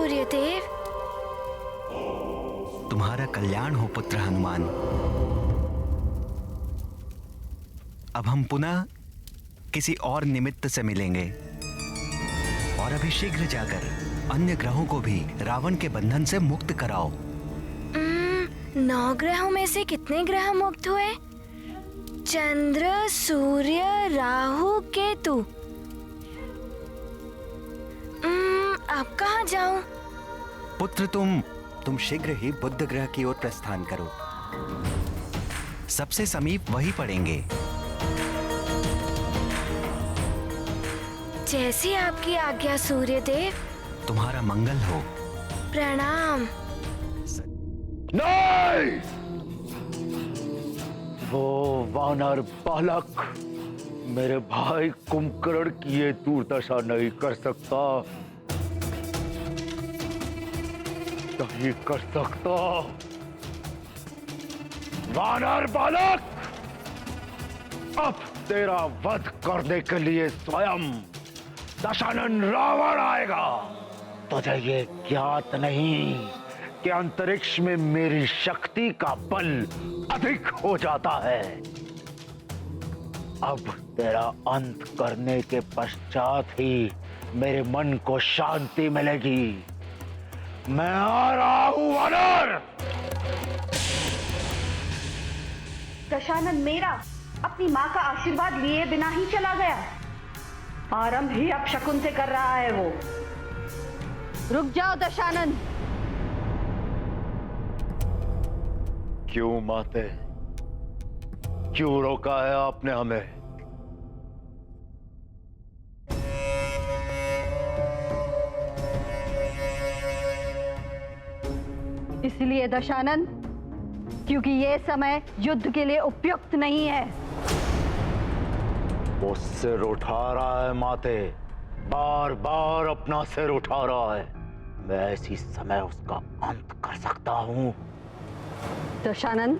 सूर्यदेव। तुम्हारा कल्याण हो पुत्र हनुमान। अब हम पुनः किसी और निमित्त से मिलेंगे और अभी शीघ्र जाकर अन्य ग्रहों को भी रावण के बंधन से मुक्त कराओ। 9 ग्रहों में से कितने ग्रह मुक्त हुए? चंद्र, सूर्य, राहु, केतु। अब कहाँ जाऊं? पुत्र तुम शीघ्र ही बुध ग्रह की ओर प्रस्थान करो। सबसे समीप वही पड़ेंगे। जैसी आपकी आज्ञा सूर्यदेव। तुम्हारा मंगल हो। प्रणाम। नहीं! वो वानर बालक मेरे भाई कुंभकर्ण की ये दुर्दशा नहीं कर सकता, नहीं कर सकता। वानर बालक, अब तेरा वध करने के लिए स्वयं दशानन रावण आएगा। तुझे ये ज्ञात नहीं कि अंतरिक्ष में मेरी शक्ति का बल अधिक हो जाता है। अब तेरा अंत करने के पश्चात ही मेरे मन को शांति मिलेगी। मैं आ रहा हूं वानर। दशानन मेरा अपनी मां का आशीर्वाद लिए बिना ही चला गया। आरंभ ही अब शकुन से कर रहा है वो। रुक जाओ दशानन। क्यों माते, क्यों रोका है आपने हमें? इसलिए दशानन, क्योंकि यह समय युद्ध के लिए उपयुक्त नहीं है। वो सिर उठा रहा है माते, बार बार अपना सिर उठा रहा है। मैं ऐसी समय उसका अंत कर सकता हूं। दशानन,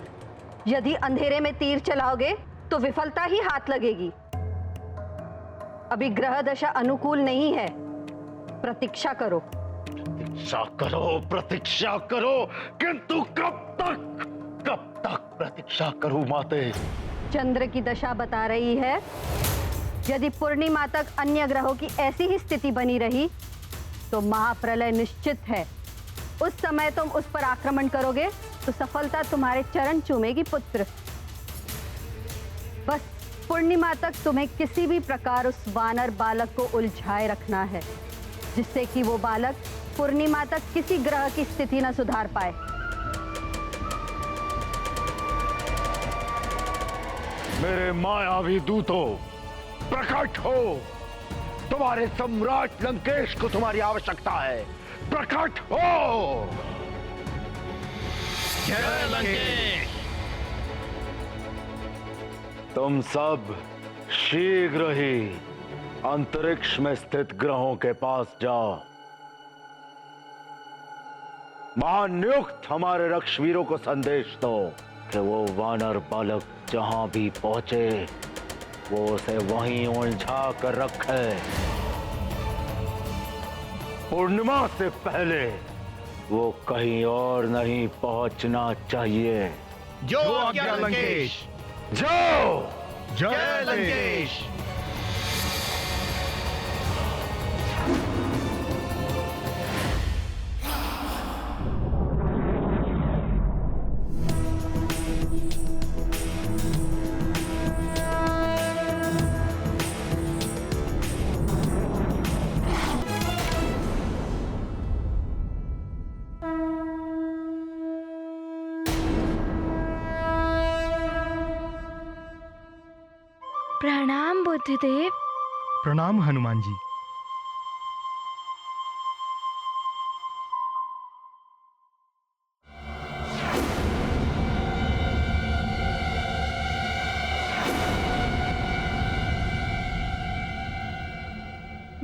यदि अंधेरे में तीर चलाओगे तो विफलता ही हाथ लगेगी। अभी ग्रह दशा अनुकूल नहीं है। प्रतीक्षा करो। प्रतीक्षा करो, किंतु कब तक प्रतीक्षा करूं माते? चंद्र की दशा बता रही है, यदि पूर्णिमा तक अन्य ग्रहों की ऐसी ही स्थिति बनी रही तो महाप्रलय निश्चित है। उस समय तुम उस पर आक्रमण करोगे तो सफलता तुम्हारे चरण चूमेगी पुत्र। बस पूर्णिमा तक तुम्हें किसी भी प्रकार उस वानर बालक को उलझाए रखना है, जिससे कि वो बालक पूर्णिमा तक किसी ग्रह की स्थिति न सुधार पाए। मेरे मायावी दूतों, प्रकट हो। तुम्हारे सम्राट लंकेश को तुम्हारी आवश्यकता है। प्रकट हो। जय लंकेश। तुम सब शीघ्र ही अंतरिक्ष में स्थित ग्रहों के पास जाओ। महानियुक्त हमारे रक्षवीरों को संदेश दो कि वो वानर बालक जहां भी पहुंचे वो उसे वहीं उलझा कर रखे। पूर्णिमा से पहले वो कहीं और नहीं पहुंचना चाहिए। जो आज्ञा लंकेश। जाओ। जय लंकेश। प्रणाम बुद्धदेव। प्रणाम हनुमान जी।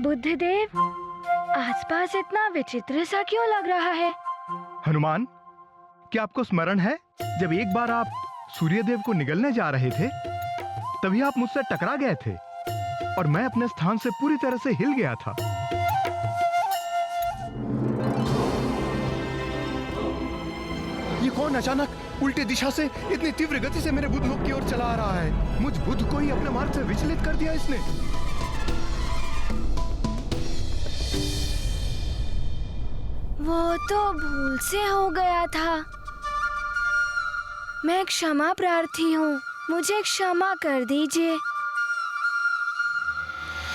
बुद्धदेव, आसपास इतना विचित्र सा क्यों लग रहा है? हनुमान, क्या आपको स्मरण है जब एक बार आप सूर्यदेव को निगलने जा रहे थे तभी आप मुझसे टकरा गए थे और मैं अपने स्थान से पूरी तरह से हिल गया था। कौन अचानक उल्टी दिशा से इतनी तीव्र गति से मेरे बुद्ध लोक की ओर चला आ रहा है? मुझ बुद्ध को ही अपने मार्ग से विचलित कर दिया इसने। वो तो भूल से हो गया था। मैं क्षमा प्रार्थी हूँ, मुझे क्षमा कर दीजिए।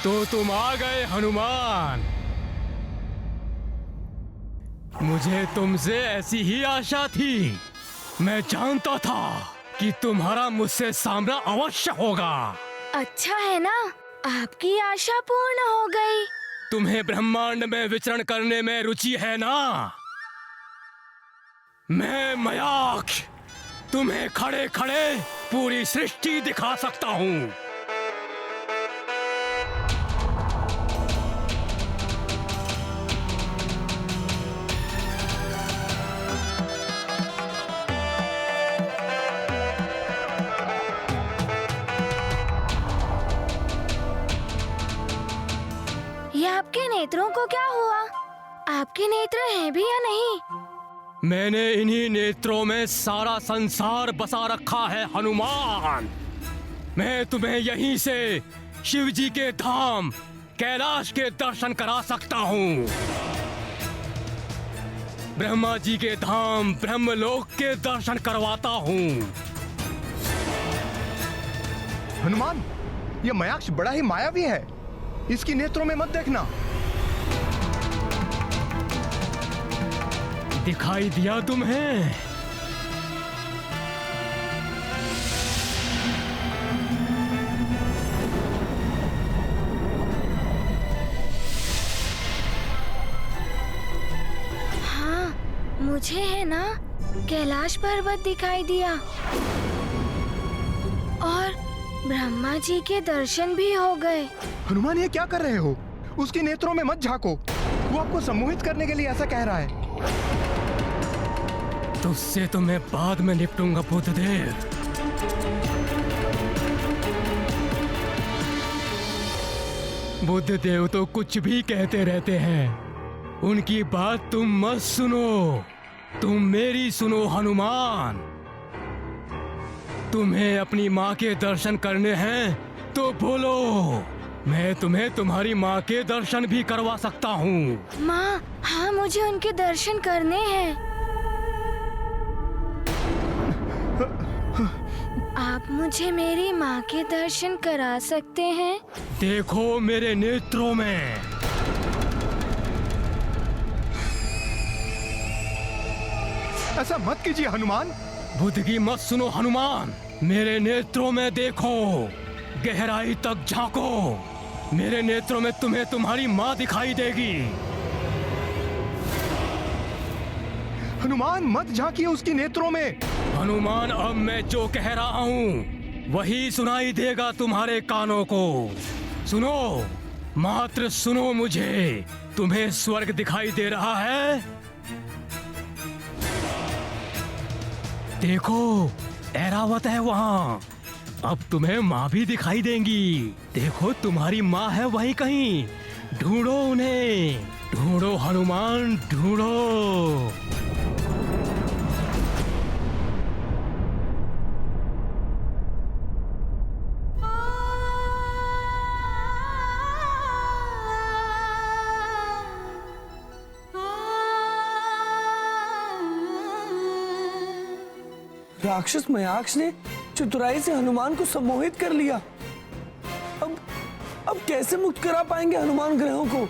तो तुम आ गए हनुमान। मुझे तुमसे ऐसी ही आशा थी। मैं जानता था कि तुम्हारा मुझसे सामना अवश्य होगा। अच्छा है ना, आपकी आशा पूर्ण हो गई। तुम्हें ब्रह्मांड में विचरण करने में रुचि है ना? मैं मयाक्ष तुम्हें खड़े खड़े पूरी सृष्टि दिखा सकता हूँ। ये आपके नेत्रों को क्या हुआ? आपके नेत्र हैं भी या नहीं? मैंने इन्हीं नेत्रों में सारा संसार बसा रखा है हनुमान। मैं तुम्हें यहीं से शिव जी के धाम कैलाश के दर्शन करा सकता हूँ। ब्रह्मा जी के धाम ब्रह्मलोक के दर्शन करवाता हूँ। हनुमान, ये मयाक्ष बड़ा ही मायावी है। इसकी नेत्रों में मत देखना। दिखाई दिया तुम्हें? हाँ, मुझे है ना, कैलाश पर्वत दिखाई दिया और ब्रह्मा जी के दर्शन भी हो गए। हनुमान, ये क्या कर रहे हो? उसकी नेत्रों में मत झांको। वो आपको सम्मोहित करने के लिए ऐसा कह रहा है। तुझसे तो मैं बाद में निपटूंगा बुद्धदेव। बुद्धदेव तो कुछ भी कहते रहते हैं, उनकी बात तुम मत सुनो। तुम मेरी सुनो हनुमान। तुम्हें अपनी माँ के दर्शन करने हैं तो बोलो, मैं तुम्हें तुम्हारी माँ के दर्शन भी करवा सकता हूँ। माँ, हाँ, मुझे उनके दर्शन करने हैं। आप मुझे मेरी माँ के दर्शन करा सकते हैं? देखो मेरे नेत्रों में। ऐसा मत कीजिए हनुमान। बुद्ध की मत सुनो हनुमान। मेरे नेत्रों में देखो, गहराई तक झांको। मेरे नेत्रों में तुम्हें तुम्हारी माँ दिखाई देगी। हनुमान, मत झांकिए उसकी नेत्रों में। हनुमान, अब मैं जो कह रहा हूँ वही सुनाई देगा तुम्हारे कानों को। सुनो, मात्र सुनो मुझे। तुम्हें स्वर्ग दिखाई दे रहा है? देखो, ऐरावत है वहाँ। अब तुम्हें माँ भी दिखाई देंगी। देखो, तुम्हारी माँ है वहीं कहीं। ढूंढो उन्हें, ढूंढो हनुमान, ढूंढो। राक्षस मयाक्ष ने चतुराई से हनुमान को सम्मोहित कर लिया। अब कैसे मुक्त करा पाएंगे हनुमान ग्रहों को?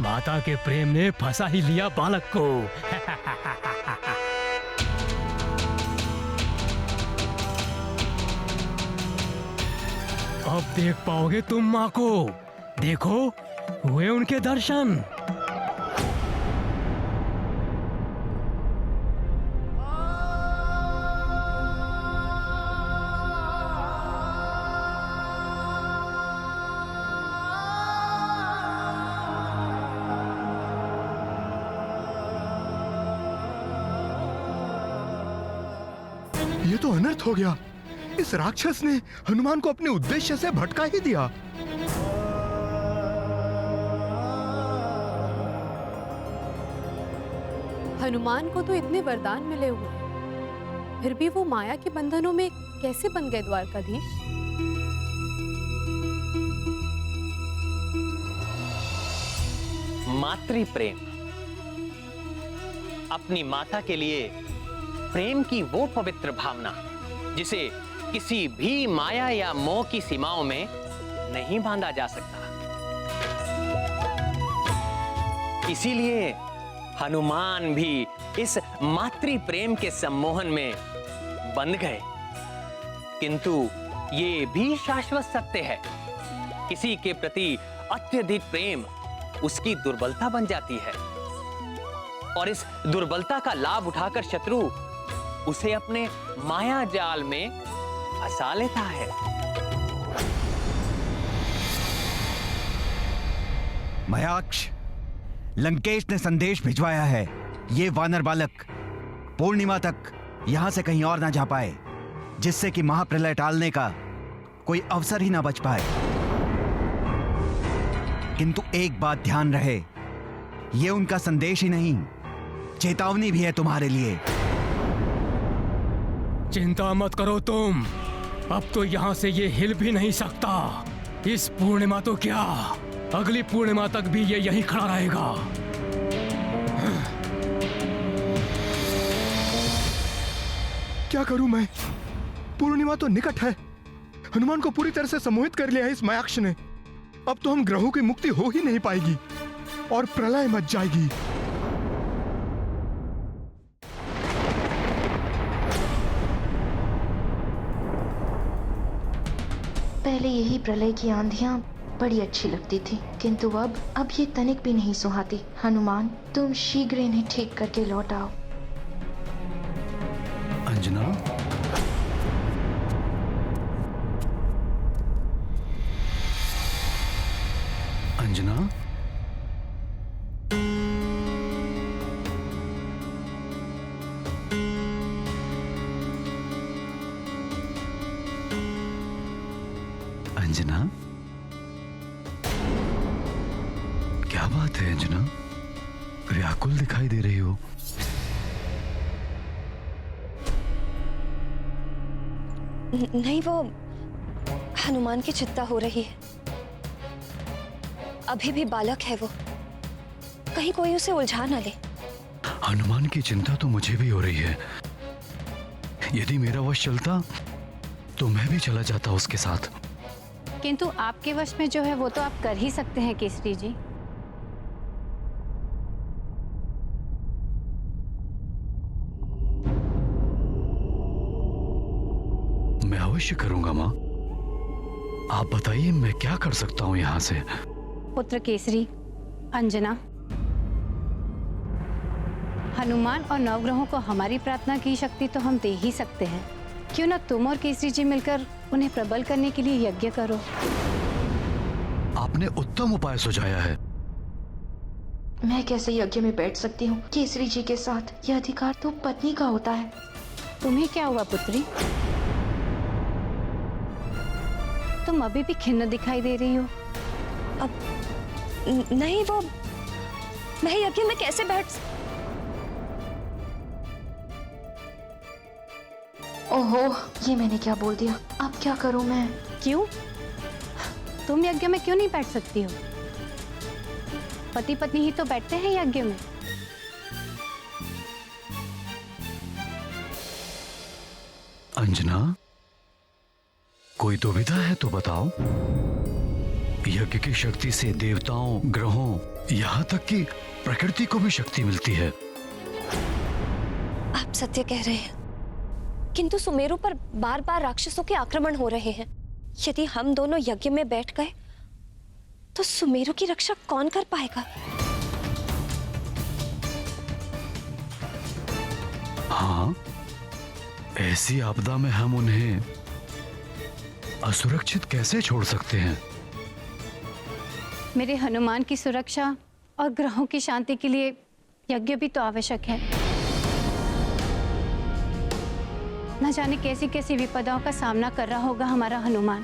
माता के प्रेम ने फंसा ही लिया बालक को। अब देख पाओगे तुम माँ को। देखो, हुए उनके दर्शन। ये तो अनर्थ हो गया। इस राक्षस ने हनुमान को अपने उद्देश्य से भटका ही दिया। हनुमान को तो इतने वरदान मिले हुए हैं, फिर भी वो माया के बंधनों में कैसे बन गए द्वारकाधीश? मातृ प्रेम, अपनी माता के लिए प्रेम की वो पवित्र भावना जिसे किसी भी माया या मोह की सीमाओं में नहीं बांधा जा सकता। इसीलिए हनुमान भी इस मातृ प्रेम के सम्मोहन में बंध गए। किंतु ये भी शाश्वत सत्य है, किसी के प्रति अत्यधिक प्रेम उसकी दुर्बलता बन जाती है और इस दुर्बलता का लाभ उठाकर शत्रु उसे अपने माया जाल में फंसा लेता है। मयाक्ष, लंकेश ने संदेश भिजवाया है। ये वानर बालक पूर्णिमा तक यहां से कहीं और ना जा पाए, जिससे कि महाप्रलय टालने का कोई अवसर ही ना बच पाए। किंतु एक बात ध्यान रहे, ये उनका संदेश ही नहीं, चेतावनी भी है तुम्हारे लिए। चिंता मत करो तुम, अब तो यहां से ये हिल भी नहीं सकता। इस पूर्णिमा तो क्या, अगली पूर्णिमा तक भी ये यहीं खड़ा रहेगा। क्या करूं मैं? पूर्णिमा तो निकट है। हनुमान को पूरी तरह से सम्मोहित कर लिया है इस मायाक्ष ने। अब तो हम ग्रहों की मुक्ति हो ही नहीं पाएगी और प्रलय मच जाएगी। पहले यही प्रलय की आंधियां बड़ी अच्छी लगती थी, किंतु अब ये तनिक भी नहीं सुहाती। हनुमान, तुम शीघ्र इन्हें ठीक करके लौट आओ। अंजना, अंजना, अंजना, क्या बात है अंजना? व्याकुल दिखाई दे रही हो। नहीं, वो हनुमान की चिंता हो रही है। अभी भी बालक है वो, कहीं कोई उसे उलझा न ले। हनुमान की चिंता तो मुझे भी हो रही है। यदि मेरा वश चलता तो मैं भी चला जाता उसके साथ। किंतु आपके वश में जो है वो तो आप कर ही सकते हैं केसरी जी। मैं अवश्य करूंगा माँ। आप बताइए मैं क्या कर सकता हूँ यहाँ से? पुत्र केसरी, अंजना, हनुमान और नवग्रहों को हमारी प्रार्थना की शक्ति तो हम दे ही सकते हैं। क्यों ना तुम और केसरी जी मिलकर उन्हें प्रबल करने के लिए यज्ञ करो। आपने उत्तम उपाय सुझाया है। मैं कैसे यज्ञ में बैठ सकती हूँ केसरी जी के साथ? यह अधिकार तो पत्नी का होता है। तुम्हें क्या हुआ पुत्री? तुम अभी भी खिन्न दिखाई दे रही हो। अब नहीं, वो मैं यज्ञ में कैसे बैठ? ओहो, ये मैंने क्या बोल दिया? अब क्या करूं मैं? क्यों? तुम यज्ञ में क्यों नहीं बैठ सकती हो? पति पत्नी ही तो बैठते हैं यज्ञ में। अंजना, कोई दुविधा है तो बताओ। यज्ञ की शक्ति से देवताओं, ग्रहों, यहाँ तक कि प्रकृति को भी शक्ति मिलती है। आप सत्य कह रहे हैं, किंतु सुमेरु पर बार बार राक्षसों के आक्रमण हो रहे हैं। यदि हम दोनों यज्ञ में बैठ गए तो सुमेरु की रक्षा कौन कर पाएगा? हाँ, ऐसी आपदा में हम उन्हें असुरक्षित कैसे छोड़ सकते हैं? मेरे हनुमान की सुरक्षा और ग्रहों की शांति के लिए यज्ञ भी तो आवश्यक है। न जाने कैसी कैसी विपदाओं का सामना कर रहा होगा हमारा हनुमान।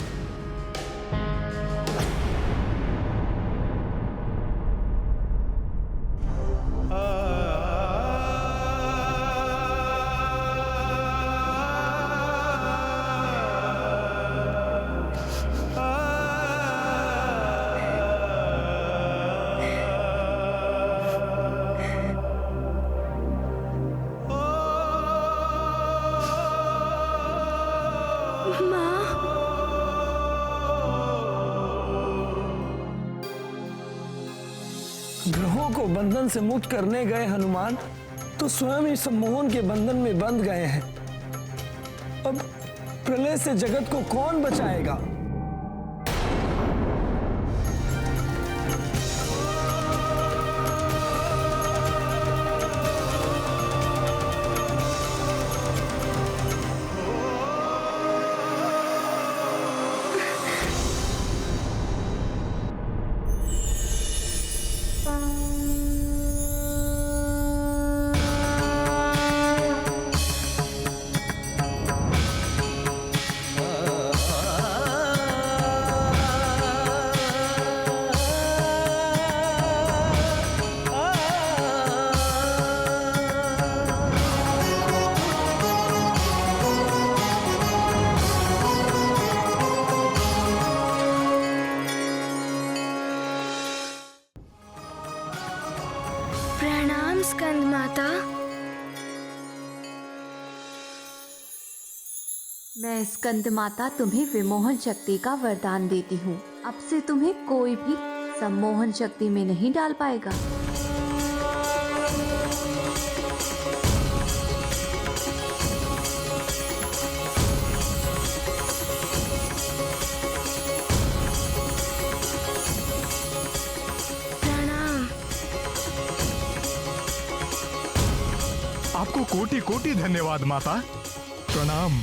ग्रहों को बंधन से मुक्त करने गए हनुमान तो स्वयं ही सम्मोहन के बंधन में बंध गए हैं। अब प्रलय से जगत को कौन बचाएगा? प्रणाम स्कंद माता। मैं स्कंद माता तुम्हें विमोहन शक्ति का वरदान देती हूँ। अब से तुम्हें कोई भी सम्मोहन शक्ति में नहीं डाल पाएगा। प्रणाम। आपको कोटि कोटि धन्यवाद माता। प्रणाम।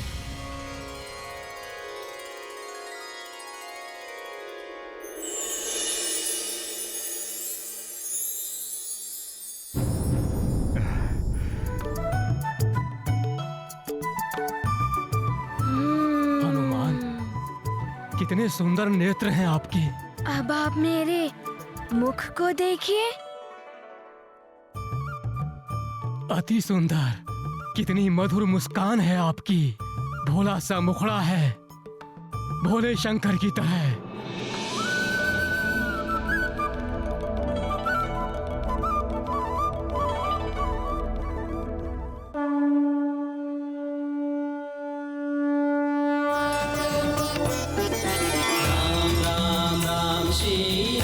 हनुमान, कितने सुंदर नेत्र हैं आपके। अब आप मेरे मुख को देखिए। अति सुंदर, कितनी मधुर मुस्कान है आपकी। भोला सा मुखड़ा है, भोले शंकर की तरह। श्री